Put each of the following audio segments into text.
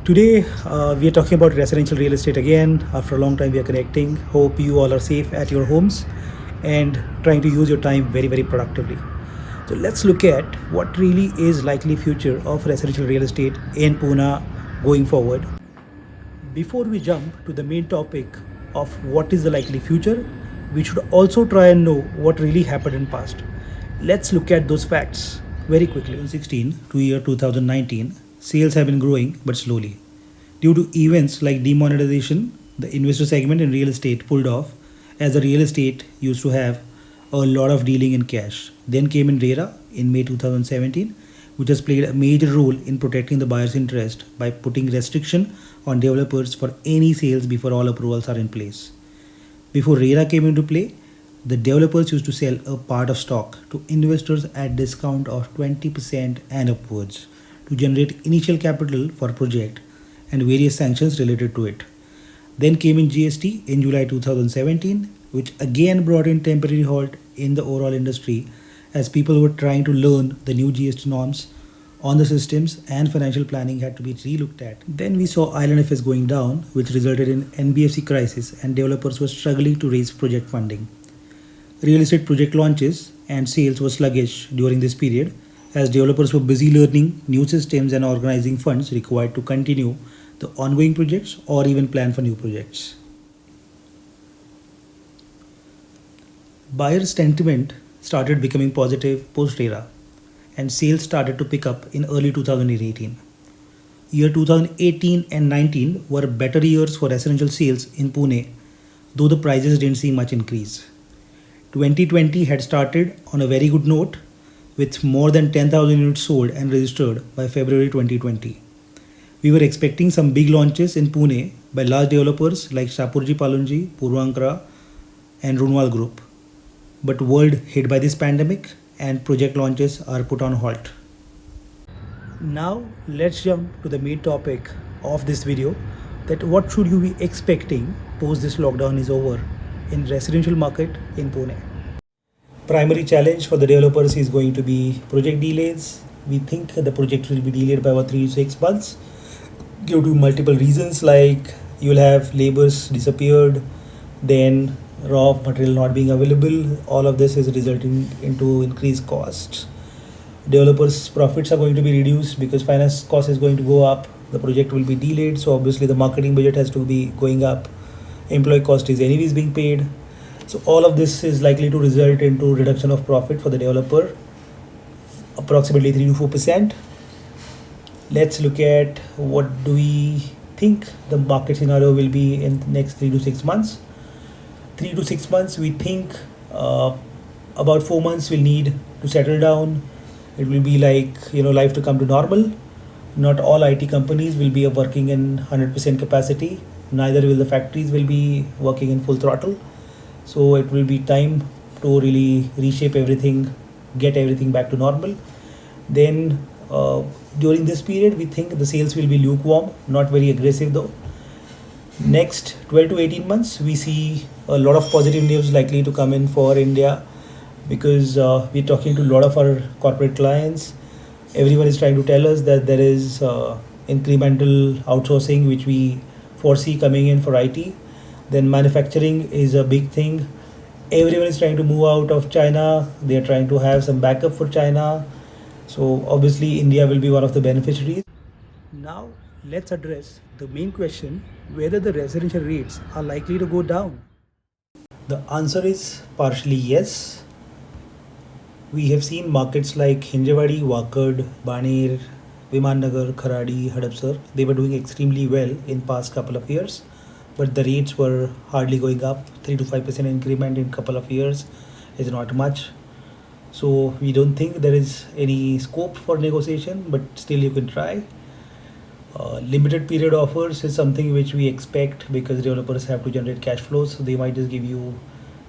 Today, we are talking about residential real estate again. After a long time, we are connecting. Hope you all are safe at your homes and trying to use your time very, very productively. So let's look at what really is likely future of residential real estate in Pune going forward. Before we jump to the main topic of what is the likely future, we should also try and know what really happened in past. Let's look at those facts very quickly. 2016 to year 2019, sales have been growing but slowly. Due to events like demonetization, the investor segment in real estate pulled off as the real estate used to have a lot of dealing in cash. Then came in RERA in May 2017, which has played a major role in protecting the buyer's interest by putting restriction on developers for any sales before all approvals are in place. Before RERA came into play, the developers used to sell a part of stock to investors at discount of 20% and upwards to generate initial capital for project and various sanctions related to it. Then came in GST in July 2017, which again brought in temporary halt in the overall industry as people were trying to learn the new GST norms on the systems and financial planning had to be relooked at. Then we saw IL&FS going down, which resulted in NBFC crisis and developers were struggling to raise project funding. Real estate project launches and sales were sluggish during this period as developers were busy learning new systems and organizing funds required to continue the ongoing projects or even plan for new projects. Buyer sentiment started becoming positive post RERA and sales started to pick up in early 2018. Year 2018 and 19 were better years for residential sales in Pune, though the prices didn't see much increase. 2020 had started on a very good note with more than 10,000 units sold and registered by February 2020. We were expecting some big launches in Pune by large developers like Shapurji Palunji, Purvankara and Runwal Group. But world hit by this pandemic and project launches are put on halt. Now let's jump to the main topic of this video, that what should you be expecting post this lockdown is over in residential market in Pune. Primary challenge for the developers is going to be project delays. We think the project will be delayed by about 3 to 6 months due to multiple reasons, like you'll have labors disappeared, then raw material not being available. All of this is resulting into increased costs. Developers profits are going to be reduced because finance cost is going to go up, the project will be delayed, so obviously the marketing budget has to be going up, employee cost is anyways being paid. So all of this is likely to result into reduction of profit for the developer, approximately 3 to 4%. Let's look at what do we think the market scenario will be in the next 3 to 6 months. 3 to 6 months, we think about 4 months will need to settle down. It will be like life to come to normal. Not all IT companies will be working in 100% capacity. Neither will the factories will be working in full throttle. So it will be time to really reshape everything, get everything back to normal. Then during this period, we think the sales will be lukewarm, not very aggressive though. Next 12 to 18 months, we see a lot of positive news likely to come in for India because we're talking to a lot of our corporate clients. Everyone is trying to tell us that there is incremental outsourcing which we foresee coming in for IT. Then manufacturing is a big thing. Everyone is trying to move out of China. They are trying to have some backup for China. So obviously India will be one of the beneficiaries. Now let's address the main question, whether the residential rates are likely to go down. The answer is partially yes. We have seen markets like Hinjawadi, Wakad, Baner, Vimannagar, Kharadi, Hadapsar. They were doing extremely well in past couple of years, but the rates were hardly going up. 3 to 5% increment in couple of years is not much. So we don't think there is any scope for negotiation, but still you can try. Limited period offers is something which we expect because developers have to generate cash flows, so they might just give you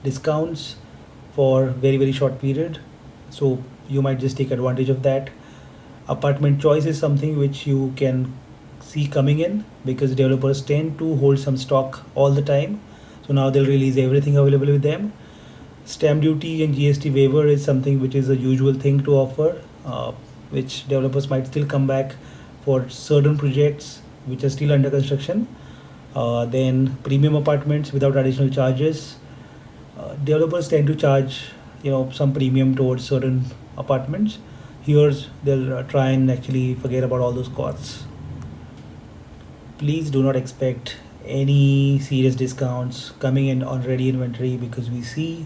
discounts for very, very short period. So you might just take advantage of that. Apartment choice is something which you can see coming in because developers tend to hold some stock all the time. So now they'll release everything available with them. Stamp duty and GST waiver is something which is a usual thing to offer, which developers might still come back for certain projects which are still under construction. Then premium apartments without additional charges. Developers tend to charge some premium towards certain apartments. Here they'll try and actually forget about all those costs. Please do not expect any serious discounts coming in on ready inventory, because we see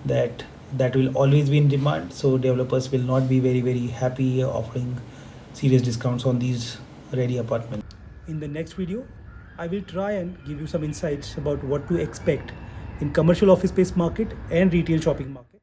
that will always be in demand, so developers will not be very happy offering serious discounts on these ready apartments. In the next video, I will try and give you some insights about what to expect in commercial office space market and retail shopping market.